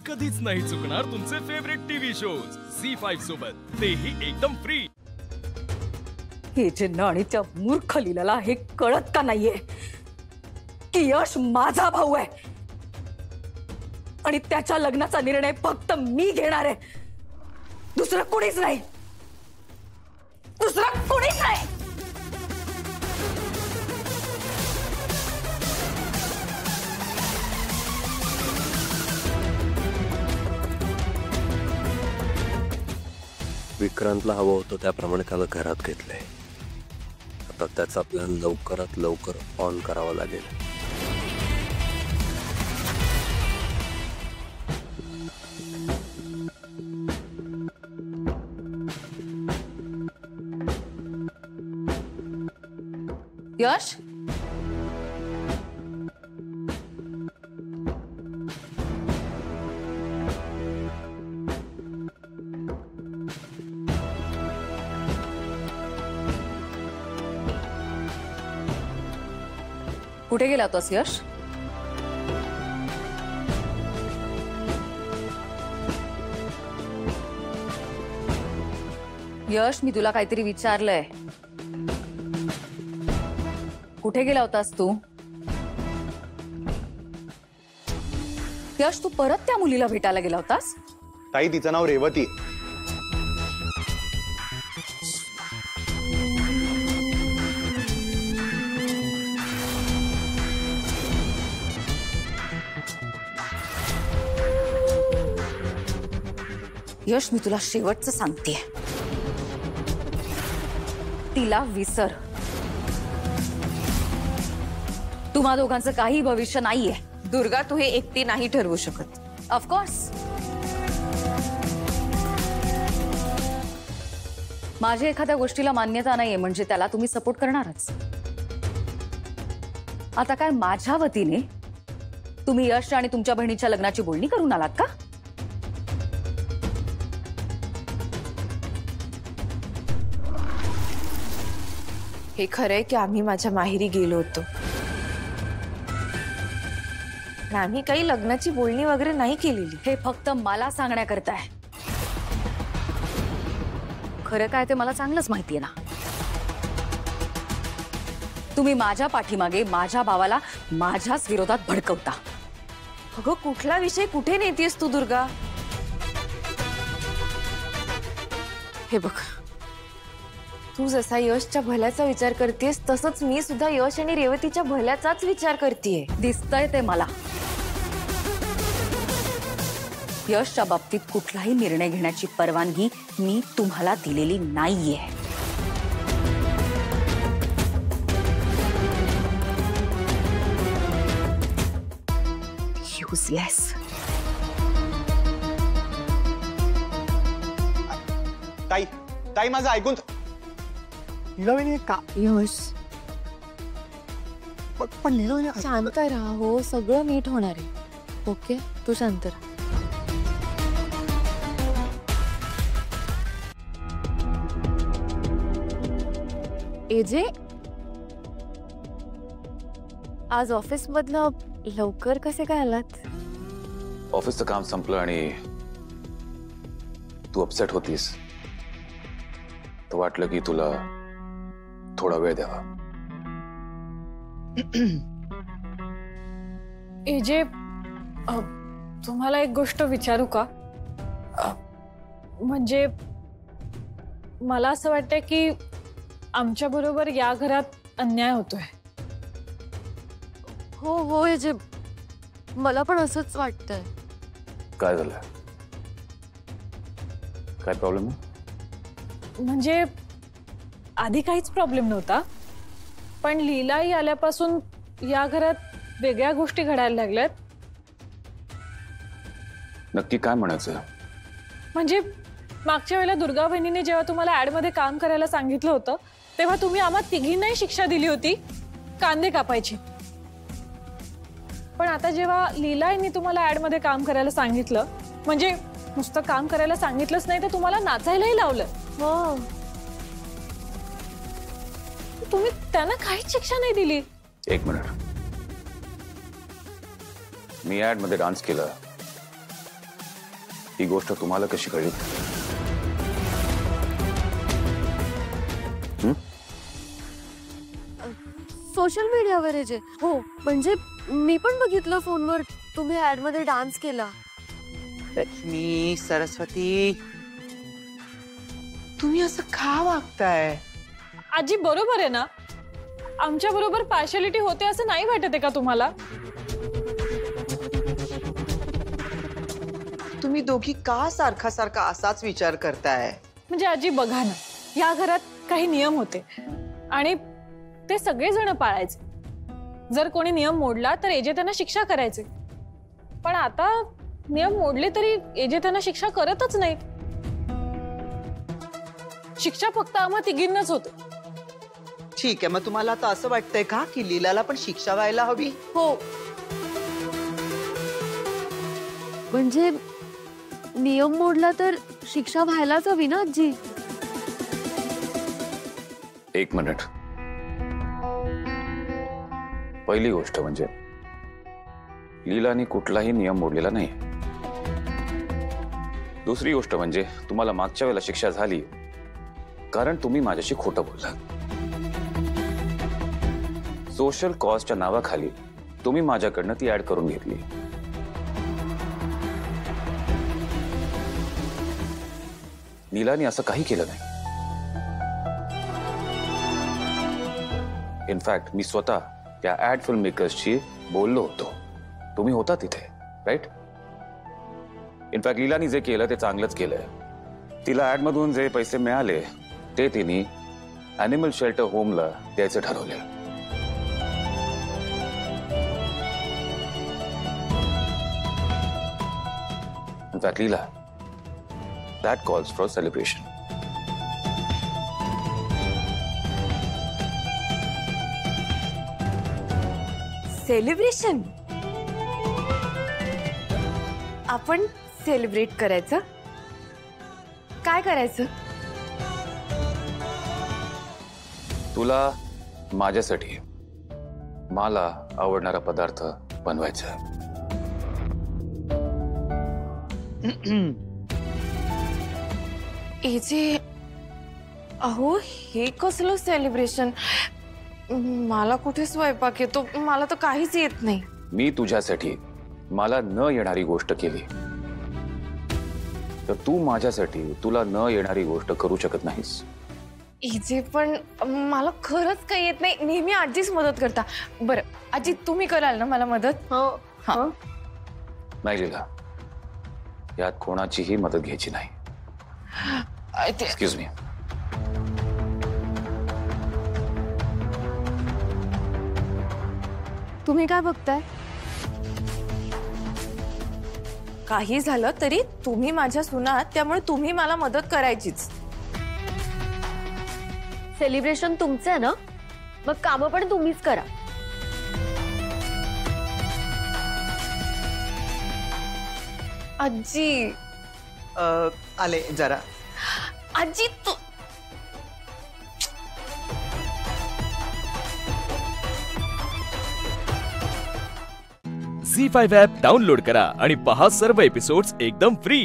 कधीच नाही चुकणार तुमचे फेवरेट टीव्ही शोज झी5 सोबत, तेही एकदम फ्री। हे जे आणि त्या मूर्ख लीलाला हे कळत का नाहीये की यश माझा भाऊ आहे आणि त्याच्या लग्नाचा निर्णय फक्त मी घेणार आहे, दुसरं कोणीच नाही, दुसरं कोणीच नाही। विक्रांतला हवं होतं त्याप्रमाणे त्याला घरात घेतलंय। आता त्याचा प्लॅन लवकरात लवकर ऑन करावा लागेल। यश, कुठे गेला होतास यश? यश, मी तुला काहीतरी विचारलंय, कुठे गेला होतास तू? यश, तू परत त्या मुलीला भेटायला गेला होतास? ताई, तिचं नाव रेवती। यश, मी तुला शेवटचं सांगतेय, तिला विसर। तुम्हा दोघांचं काही भविष्य नाहीये। दुर्गा, तू हे एकटी नाही ठरवू शकत। ऑफकोर्स माझ्या एखाद्या गोष्टीला मान्यता नाहीये म्हणजे त्याला तुम्ही सपोर्ट करणारच। आता काय माझ्या वतीने तुम्ही यश आणि तुमच्या बहिणीच्या लग्नाची बोलणी करून आलात का? हे खरंय की आम्ही माझ्या माहेरी गेलो होतो, पण आम्ही काही लग्नाची बोलणी वगैरे नाही केलेली। हे फक्त मला सांगण्याकरता आहे, खरं काय ते मला चांगलंच माहितीये ना। तुम्ही माझ्या पाठीमागे माझ्या भावाला माझ्याच विरोधात भडकवता। अगं, कुठला विषय कुठे नेतेस तू दुर्गा? हे बघ, तू जसा यशच्या भल्याचा विचार करतेस तसंच मी सुद्धा यश आणि रेवतीच्या भल्याचाच विचार करतेय। दिसतंय ते मला। यशच्या बाबतीत कुठलाही निर्णय घेण्याची परवानगी मी तुम्हाला दिलेली नाहीये। युजलेस। ताई, ताई, माझं ऐकून लीलावहिनी का? यश, पण लीलावहिनी शांत राहा हो, सगळं नीट होणार आहे। ओके, तू शांत राहा। एजे, आज ऑफिस मधलं लवकर कसे काय आलात? ऑफिसचं काम संपलं आणि तू अपसेट होतीस, तर वाटलं की तुला थोडा वेळ द्यावा। एजे, तुम्हाला एक गोष्ट विचारू का? म्हणजे मला असं वाटतंय की आमच्या बरोबर या घरात अन्याय होतोय। हो हो एजे, मला पण असंच वाटतंय। काय झालं? काय प्रॉब्लेम आहे? म्हणजे आधी काहीच प्रॉब्लेम नव्हता, पण लीलाई आल्यापासून या घरात वेगळ्या गोष्टी घडायला लागल्यात। नक्की काय म्हणायचं? म्हणजे मागच्या वेळेला दुर्गा बहिणीने जेव्हा तुम्हाला ऍड मध्ये काम करायला सांगितलं होतं तेव्हा तुम्ही आम्हा तिघींनाही शिक्षा दिली होती, कांदे कापायची। पण आता जेव्हा लीलाईने तुम्हाला ऍड मध्ये काम करायला सांगितलं, म्हणजे नुसतं काम करायला सांगितलंच नाही तर तुम्हाला नाचायलाही लावलं। हो, तुम्ही त्यांना काहीच शिक्षा नाही दिली। एक मिनिट, मी ऍड मध्ये डान्स केला ही गोष्ट तुम्हाला कशी कळली? सोशल मीडियावर आहे जे. हो म्हणजे मी पण बघितलं फोनवर तुम्ही ऍड मध्ये डान्स केला. लक्ष्मी सरस्वती, तुम्ही असं का वागताय? आजी बरोबर आहे ना, आमच्या बरोबर पार्शालिटी होते असं नाही वाटत आहे का तुम्हाला? तुम्ही दोघी का सारखा सारखा असाच विचार करताय? म्हणजे आजी बघा ना, या घरात काही नियम होते आणि ते सगळेजण पाळायचे. जर कोणी नियम मोडला तर एजे त्यांना शिक्षा करायचे, पण आता नियम मोडले तरी एजे त्यांना शिक्षा करतच नाहीत. शिक्षा फक्त आम्हा तिघींनाच होते. ठीक आहे, मग तुम्हाला आता असं वाटतंय का की लीलाला पण शिक्षा व्हायला हवी? हो म्हणजे नियम मोडला तर शिक्षा व्हायलाच हवी ना आजी. एक मिनिट. पहिली गोष्ट म्हणजे लीलाने कुठलाही नियम मोडलेला नाही. दुसरी गोष्ट म्हणजे तुम्हाला मागच्या वेळेला शिक्षा झाली कारण तुम्ही माझ्याशी खोटं बोललात. सोशल कॉजच्या नावाखाली तुम्ही माझ्याकडनं ती ऍड करून घेतली. नीलाने असं काही केलं नाही. इनफॅक्ट मी स्वतः त्या ऍड फिल्म मेकर्सशी बोललो होतो. तुम्ही होता तिथे, राईट? इनफॅक्ट लीलानी जे केलं ते चांगलंच केलंय. तिला ऍड मधून जे पैसे मिळाले ते तिने अॅनिमल शेल्टर होमला द्यायचं ठरवले. In fact Leela, that calls for celebration. Celebration? आपण सेलिब्रेट करायचं? काय करायचं? तुला माझ्यासाठी मला आवडणारा पदार्थ बनवायचा. एजे, अहो हे कसलं सेलिब्रेशन? मला कुठे स्वयंपाक येतो? मला तर काहीच येत नाही. मी तुझ्यासाठी मला न येणारी गोष्ट केली तर तू माझ्यासाठी तुला न येणारी गोष्ट करू शकत नाहीस. एजे पण मला खरंच काही येत नाही. नेहमी आजीच मदत करता. बरं आजी, तुम्ही कराल ना मला मदत? हो. हा. नाही लीला, यात कोणाचीही मदत घ्यायची नाही. Excuse me. तुम्ही काय बघताय? काही झालं तरी तुम्ही माझ्या सुना आहात, त्यामुळे तुम्ही मला मदत करायचीच. सेलिब्रेशन तुमचं आहे ना, मग कामं पण तुम्हीच करा. आजी. आले जरा. आजी तू. झी5 ॲप डाउनलोड करा आणि पहा सर्व एपिसोड्स एकदम फ्री.